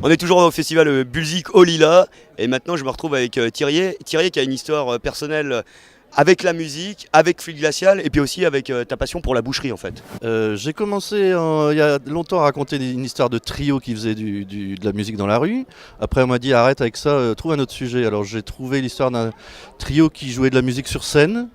On est toujours au festival Bulzik au Lila et maintenant je me retrouve avec Thierry. Thierry qui a une histoire personnelle avec la musique, avec Fluide Glacial et puis aussi avec ta passion pour la boucherie en fait. J'ai commencé il y a longtemps à raconter une histoire de trio qui faisait de la musique dans la rue. Après on m'a dit arrête avec ça, trouve un autre sujet. Alors j'ai trouvé l'histoire d'un trio qui jouait de la musique sur scène.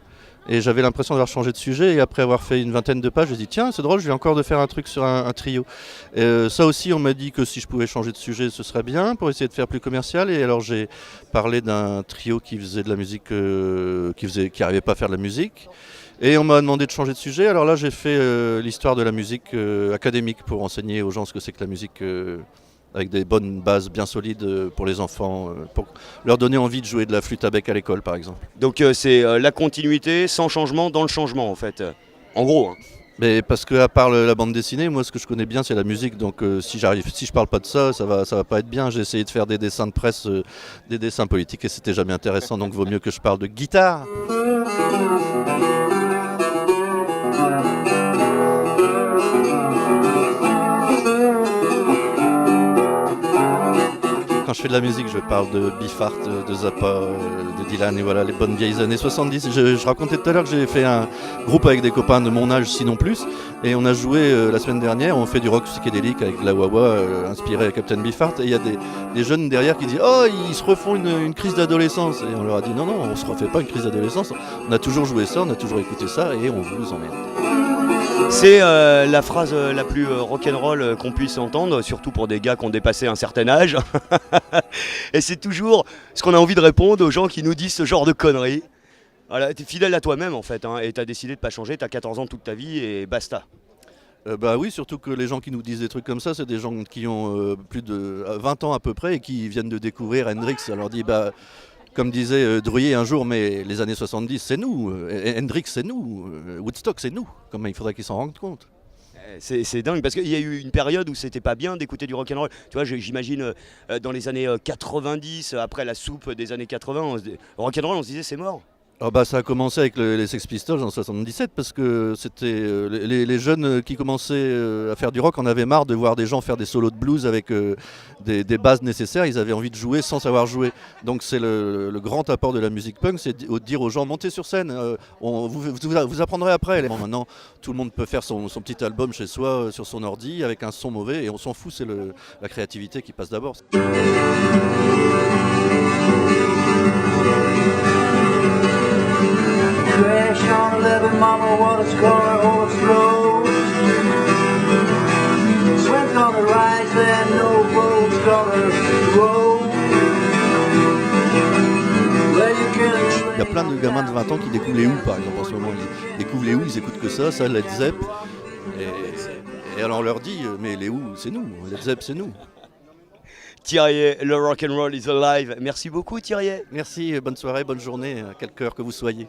Et j'avais l'impression d'avoir changé de sujet et après avoir fait une vingtaine de pages, j'ai dit tiens c'est drôle, je viens encore de faire un truc sur un trio. Ça aussi on m'a dit que si je pouvais changer de sujet ce serait bien pour essayer de faire plus commercial. Et alors j'ai parlé d'un trio qui faisait de la musique, qui n'arrivait pas à faire de la musique. Et on m'a demandé de changer de sujet. Alors là j'ai fait l'histoire de la musique académique pour enseigner aux gens ce que c'est que la musique avec des bonnes bases bien solides pour les enfants, pour leur donner envie de jouer de la flûte à bec à l'école par exemple. Donc c'est la continuité sans changement dans le changement en fait. En gros. Hein. Mais parce que à part la bande dessinée, moi ce que je connais bien c'est la musique, donc si je parle pas de ça, ça va pas être bien. J'ai essayé de faire des dessins de presse, des dessins politiques et c'était jamais intéressant, donc vaut mieux que je parle de guitare. Quand je fais de la musique, je parle de Biffart, de Zappa, de Dylan, et voilà, les bonnes vieilles années 70. Je racontais tout à l'heure que j'ai fait un groupe avec des copains de mon âge, sinon plus, et on a joué la semaine dernière, on fait du rock psychédélique avec de la wah-wah, inspiré à Captain Biffart, et il y a des jeunes derrière qui disent « Oh, ils se refont une crise d'adolescence !» Et on leur a dit « Non, non, on se refait pas une crise d'adolescence, on a toujours joué ça, on a toujours écouté ça, et on vous emmerde. » C'est la phrase la plus rock'n'roll qu'on puisse entendre, surtout pour des gars qui ont dépassé un certain âge. Et c'est toujours ce qu'on a envie de répondre aux gens qui nous disent ce genre de conneries. Voilà, t'es fidèle à toi-même en fait, hein, et t'as décidé de pas changer, t'as 14 ans toute ta vie et basta. Bah oui, surtout que les gens qui nous disent des trucs comme ça, c'est des gens qui ont plus de 20 ans à peu près et qui viennent de découvrir Hendrix. On leur dit, bah, comme disait Druyer un jour, mais les années 70 c'est nous, Hendrix c'est nous, Woodstock c'est nous. Comment il faudrait qu'ils s'en rendent compte. C'est dingue parce qu'il y a eu une période où c'était pas bien d'écouter du rock'n'roll. Tu vois, j'imagine dans les années 90, après la soupe des années 80, rock'n'roll on se disait c'est mort. Ah bah, ça a commencé avec les Sex Pistols en 77 parce que c'était les jeunes qui commençaient à faire du rock en avaient marre de voir des gens faire des solos de blues avec des bases nécessaires. Ils avaient envie de jouer sans savoir jouer. Donc c'est le grand apport de la musique punk, c'est de dire aux gens montez sur scène, vous apprendrez après. Bon, maintenant tout le monde peut faire son petit album chez soi sur son ordi avec un son mauvais et on s'en fout, c'est la créativité qui passe d'abord. Crash on a level, mama, what a score, oh, it's slow. Sweat's gonna rise, then no boat's gonna roll. Well, you can. Il y a plein de gamins de 20 ans qui découvrent les Who par exemple en ce moment. Ils découvrent les Who, ils écoutent que ça, Led Zepp. Et alors on leur dit, mais les Who c'est nous, Led Zepp c'est nous. Thierry, le rock'n'roll is alive. Merci beaucoup Thierry. Merci, bonne soirée, bonne journée, à quelque heure que vous soyez.